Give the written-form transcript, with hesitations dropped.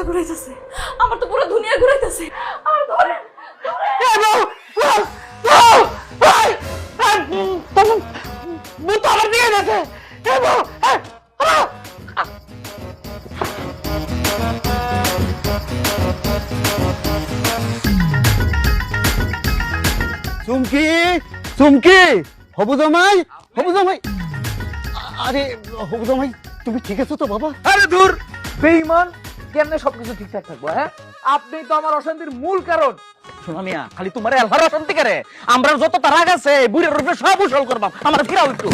ঘুরাইতেছে, আমার তো পুরো দুনিয়া ঘুরাইতেছে। আর ধরেন চুমকি চুমকি হবু জামাই হবু জামাই আরে হবু জামাই তুমি ঠিক আছো তো বাবা? আরে দূর বেঈমান, কেমনে সবকিছু ঠিকঠাক থাকবো? হ্যাঁ, আপনি তো আমার অশান্তির মূল কারণ। শোনা মিয়া, খালি তোমার এলহার অশান্তি করে, আমরা যত রাগ আছে বুড়ের রূপে সব উসল করবাম, আমার ফিরাও একটু।